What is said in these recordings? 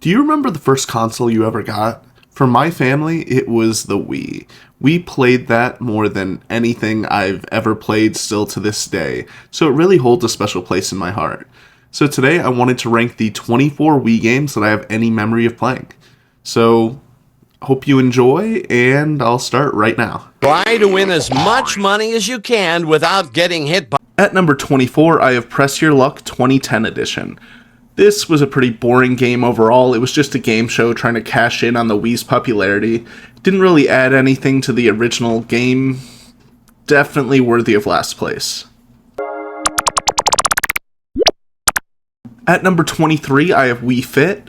Do you remember the first console you ever got? For my family, it was the Wii. We played that more than anything I've ever played still to this day, so it really holds a special place in my heart. So today I wanted to rank the 24 Wii games that I have any memory of playing. So, hope you enjoy, and I'll start right now. Try to win as much money as you can without getting hit by... At number 24, I have Press Your Luck 2010 edition. This was a pretty boring game overall. It was just a game show trying to cash in on the Wii's popularity. It didn't really add anything to the original game. Definitely worthy of last place. At number 23, I have Wii Fit.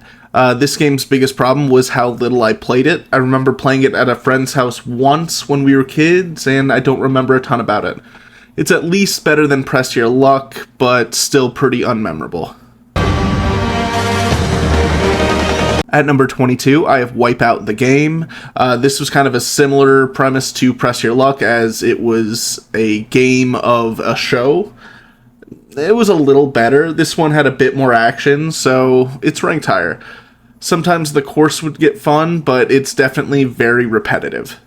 This game's biggest problem was how little I played it. I remember playing it at a friend's house once when we were kids, and I don't remember a ton about it. It's at least better than Press Your Luck, but still pretty unmemorable. At number 22, I have Wipeout the game. This was kind of a similar premise to Press Your Luck, as it was a game of a show. It was a little better. This one had a bit more action, so it's ranked higher. Sometimes the course would get fun, but it's definitely very repetitive.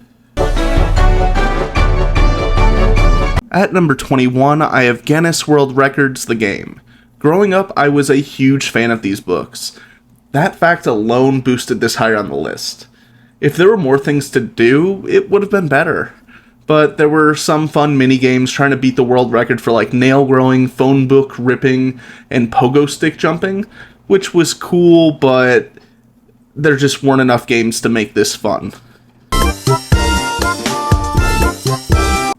At number 21, I have Guinness World Records the game. Growing up, I was a huge fan of these books. That fact alone boosted this higher on the list. If there were more things to do, it would have been better. But there were some fun mini-games trying to beat the world record for like nail growing, phone book ripping, and pogo stick jumping, which was cool, but there just weren't enough games to make this fun.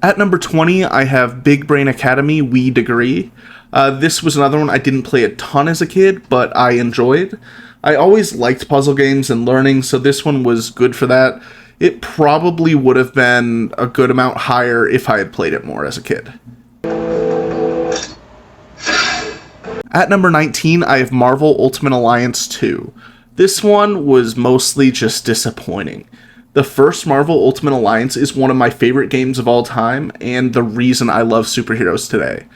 At number 20, I have Big Brain Academy Wii Degree. This was another one I didn't play a ton as a kid, but I enjoyed. I always liked puzzle games and learning, so this one was good for that. It probably would have been a good amount higher if I had played it more as a kid. At number 19, I have Marvel Ultimate Alliance 2. This one was mostly just disappointing. The first Marvel Ultimate Alliance is one of my favorite games of all time, and the reason I love superheroes today.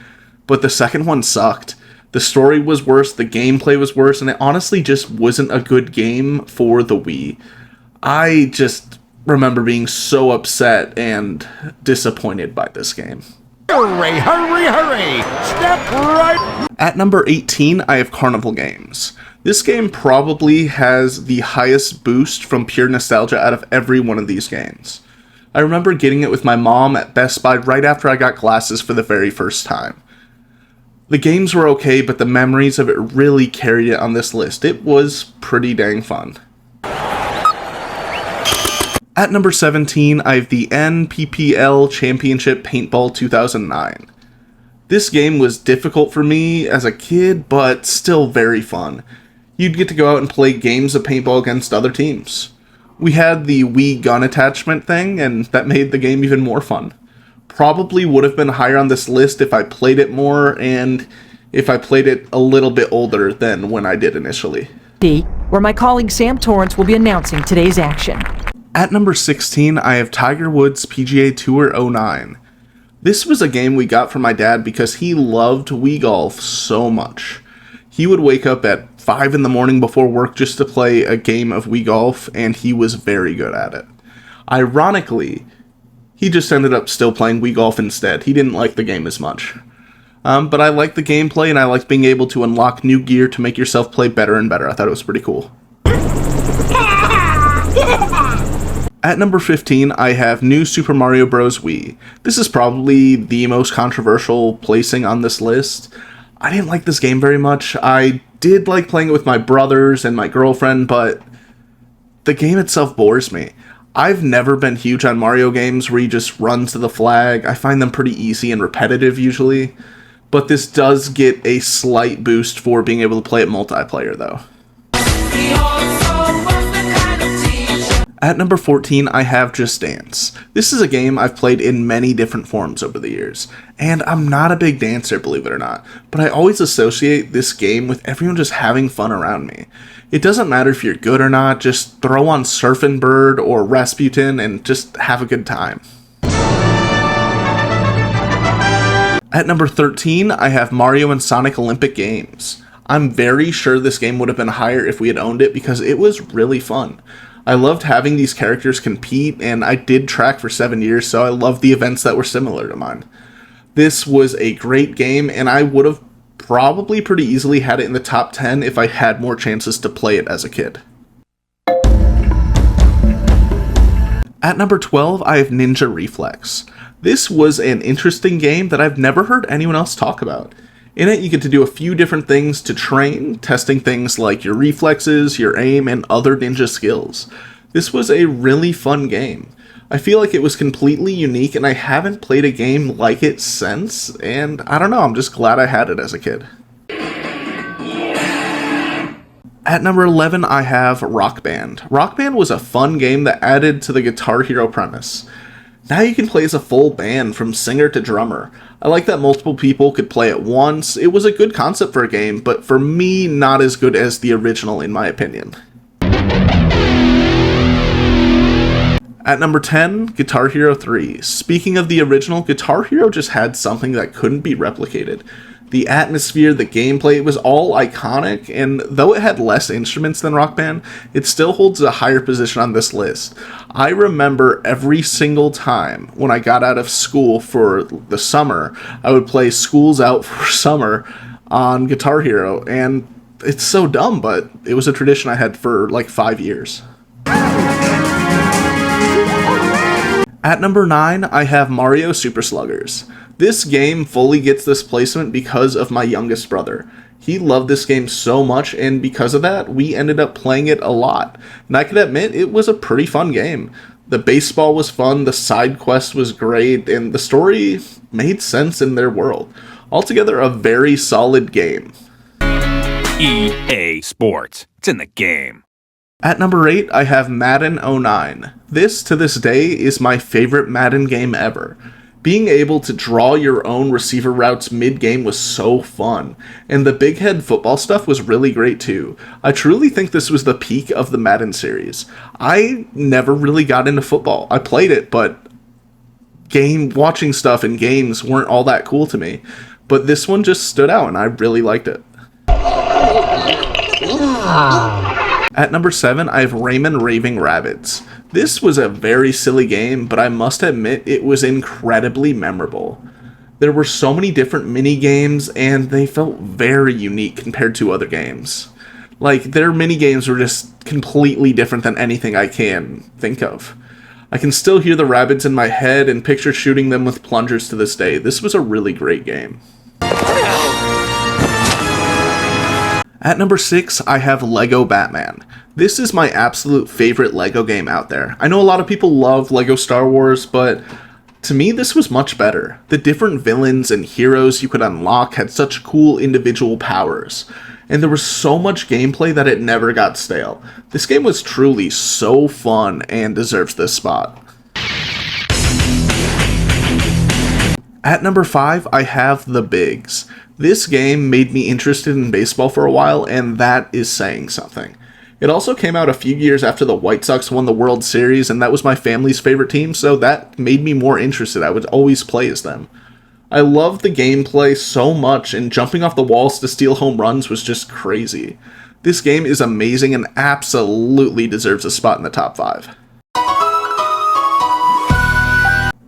But the second one sucked. The story was worse, the gameplay was worse, and it honestly just wasn't a good game for the Wii. I just remember being so upset and disappointed by this game. Hurry, hurry, hurry! Step right... At number 18, I have Carnival Games. This game probably has the highest boost from pure nostalgia out of every one of these games. I remember getting it with my mom at Best Buy right after I got glasses for the very first time. The games were okay, but the memories of it really carried it on this list. It was pretty dang fun. At number 17, I have the NPPL Championship Paintball 2009. This game was difficult for me as a kid, but still very fun. You'd get to go out and play games of paintball against other teams. We had the Wii gun attachment thing, and that made the game even more fun. Probably would have been higher on this list if I played it more, and if I played it a little bit older than when I did initially. Where my colleague Sam Torrance will be announcing today's action. At number 16, I have Tiger Woods PGA Tour 09. This was a game we got from my dad because he loved Wii Golf so much. He would wake up at 5 in the morning before work just to play a game of Wii Golf, and he was very good at it. Ironically, he just ended up still playing Wii Golf instead. He didn't like the game as much. But I liked the gameplay, and I liked being able to unlock new gear to make yourself play better and better. I thought it was pretty cool. At number 15, I have New Super Mario Bros. Wii. This is probably the most controversial placing on this list. I didn't like this game very much. I did like playing it with my brothers and my girlfriend, but the game itself bores me. I've never been huge on Mario games where you just run to the flag. I find them pretty easy and repetitive usually, but this does get a slight boost for being able to play it multiplayer though. At number 14, I have Just Dance. This is a game I've played in many different forms over the years, and I'm not a big dancer, believe it or not, but I always associate this game with everyone just having fun around me. It doesn't matter if you're good or not, just throw on Surfin' Bird or Rasputin and just have a good time. At number 13, I have Mario and Sonic Olympic Games. I'm very sure this game would have been higher if we had owned it because it was really fun. I loved having these characters compete, and I did track for 7 years, so I loved the events that were similar to mine. This was a great game, and I would have probably pretty easily had it in the top 10 if I had more chances to play it as a kid. At number 12, I have Ninja Reflex. This was an interesting game that I've never heard anyone else talk about. In it, you get to do a few different things to train, testing things like your reflexes, your aim, and other ninja skills. This was a really fun game. I feel like it was completely unique, and I haven't played a game like it since, and I don't know, I'm just glad I had it as a kid. At number 11, I have Rock Band. Rock Band was a fun game that added to the Guitar Hero premise. Now you can play as a full band from singer to drummer. I like that multiple people could play at once. It was a good concept for a game, but for me, not as good as the original in my opinion. At number 10, Guitar Hero 3. Speaking of the original, Guitar Hero just had something that couldn't be replicated. The atmosphere, the gameplay, it was all iconic, and though it had less instruments than Rock Band, it still holds a higher position on this list. I remember every single time when I got out of school for the summer, I would play Schools Out for Summer on Guitar Hero, and it's so dumb, but it was a tradition I had for like 5 years. At number 9, I have Mario Super Sluggers. This game fully gets this placement because of my youngest brother. He loved this game so much, and because of that, we ended up playing it a lot. And I can admit, it was a pretty fun game. The baseball was fun, the side quest was great, and the story made sense in their world. Altogether, a very solid game. EA Sports. It's in the game. At number 8, I have Madden 09. This, to this day, is my favorite Madden game ever. Being able to draw your own receiver routes mid-game was so fun, and the big head football stuff was really great too. I truly think this was the peak of the Madden series. I never really got into football. I played it, but watching stuff in games weren't all that cool to me. But this one just stood out, and I really liked it. At number 7, I have Rayman Raving Rabbids. This was a very silly game, but I must admit it was incredibly memorable. There were so many different mini-games, and they felt very unique compared to other games. Like, their mini-games were just completely different than anything I can think of. I can still hear the rabbits in my head and picture shooting them with plungers to this day. This was a really great game. At number 6, I have Lego Batman. This is my absolute favorite Lego game out there. I know a lot of people love Lego Star Wars, but to me this was much better. The different villains and heroes you could unlock had such cool individual powers, and there was so much gameplay that it never got stale. This game was truly so fun and deserves this spot. At number 5, I have The Bigs. This game made me interested in baseball for a while, and that is saying something. It also came out a few years after the White Sox won the World Series, and that was my family's favorite team, so that made me more interested. I would always play as them. I loved the gameplay so much, and jumping off the walls to steal home runs was just crazy. This game is amazing and absolutely deserves a spot in the top 5.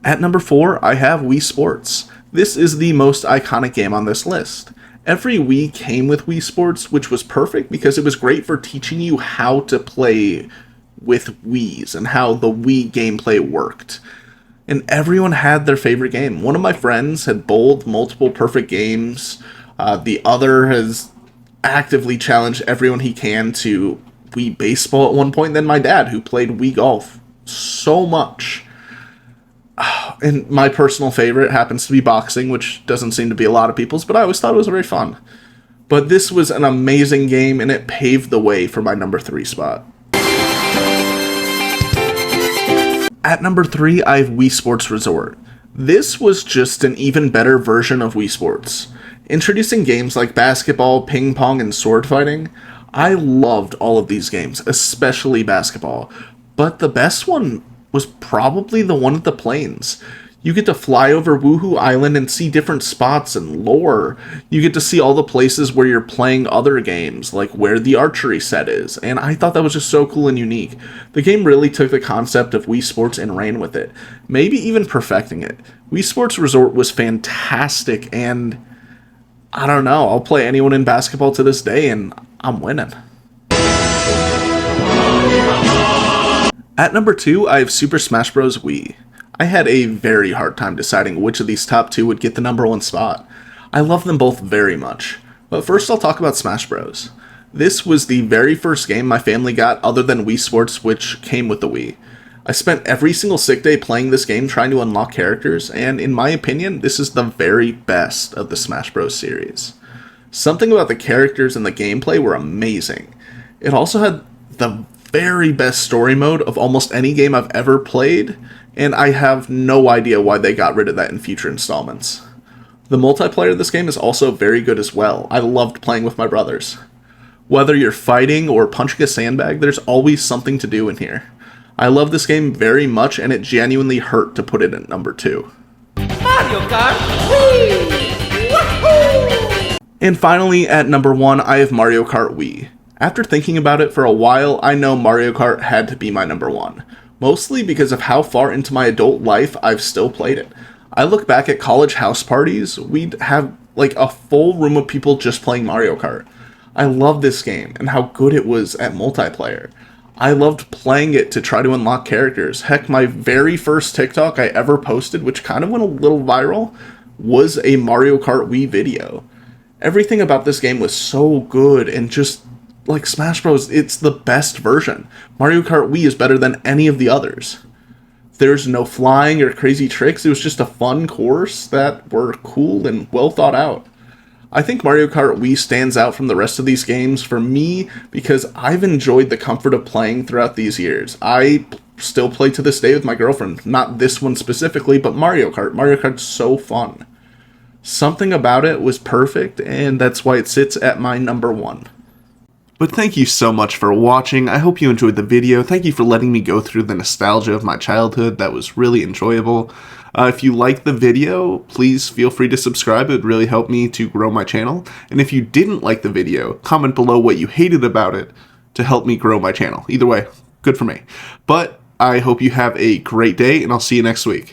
At number 4, I have Wii Sports. This is the most iconic game on this list. Every Wii came with Wii Sports, which was perfect because it was great for teaching you how to play with Wiis and how the Wii gameplay worked. And everyone had their favorite game. One of my friends had bowled multiple perfect games. The other has actively challenged everyone he can to Wii Baseball at one point. Then my dad, who played Wii Golf so much. And my personal favorite happens to be boxing, which doesn't seem to be a lot of people's, but I always thought it was very fun. But this was an amazing game, and it paved the way for my number 3 spot. At number 3, I have Wii Sports Resort. This was just an even better version of Wii Sports. Introducing games like basketball, ping pong, and sword fighting, I loved all of these games, especially basketball. But the best one was probably the one at the Plains. You get to fly over Woohoo Island and see different spots and lore. You get to see all the places where you're playing other games, like where the archery set is, and I thought that was just so cool and unique. The game really took the concept of Wii Sports and ran with it, maybe even perfecting it. Wii Sports Resort was fantastic, and I don't know, I'll play anyone in basketball to this day, and I'm winning. At number 2, I have Super Smash Bros. Wii. I had a very hard time deciding which of these top 2 would get the number 1 spot. I love them both very much, but first I'll talk about Smash Bros. This was the very first game my family got other than Wii Sports, which came with the Wii. I spent every single sick day playing this game trying to unlock characters, and in my opinion, this is the very best of the Smash Bros. Series. Something about the characters and the gameplay were amazing. It also had the very best story mode of almost any game I've ever played, and I have no idea why they got rid of that in future installments. The multiplayer of this game is also very good as well. I loved playing with my brothers. Whether you're fighting or punching a sandbag, there's always something to do in here. I love this game very much, and it genuinely hurt to put it at number 2. Mario Kart Wii! Woohoo! And finally, at number 1, I have Mario Kart Wii. After thinking about it for a while, I know Mario Kart had to be my number 1. Mostly because of how far into my adult life I've still played it. I look back at college house parties, we'd have like a full room of people just playing Mario Kart. I love this game and how good it was at multiplayer. I loved playing it to try to unlock characters. Heck, my very first TikTok I ever posted, which kind of went a little viral, was a Mario Kart Wii video. Everything about this game was so good, and just like Smash Bros, it's the best version. Mario Kart Wii is better than any of the others. There's no flying or crazy tricks, it was just a fun course that were cool and well thought out. I think Mario Kart Wii stands out from the rest of these games for me because I've enjoyed the comfort of playing throughout these years. I still play to this day with my girlfriend. Not this one specifically, but Mario Kart. Mario Kart's so fun. Something about it was perfect, and that's why it sits at my number 1. But thank you so much for watching. I hope you enjoyed the video. Thank you for letting me go through the nostalgia of my childhood. That was really enjoyable. If you liked the video, please feel free to subscribe. It would really help me to grow my channel. And if you didn't like the video, comment below what you hated about it to help me grow my channel. Either way, good for me. But I hope you have a great day, and I'll see you next week.